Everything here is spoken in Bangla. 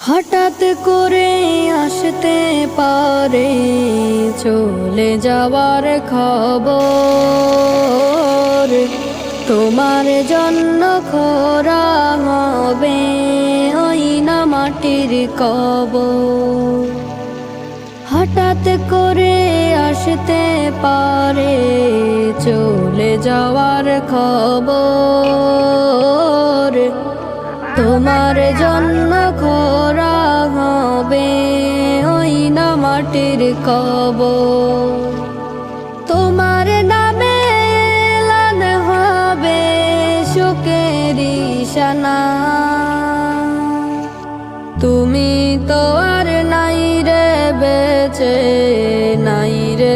হঠাৎ করে আসতে পারে চলে যাওয়ার খবর, তোমার জন্য খোঁড়া হবে ওই না মাটির কবর। হঠাৎ করে আসতে পারে চলে যাওয়ার খবর, তোমার জন্য খোঁড়া হবে ওই না মাটির কবর। তোমার নামে এলান হবে শোকের নিশানা, তুমি তো আর নাই রে বেঁচে, নাই রে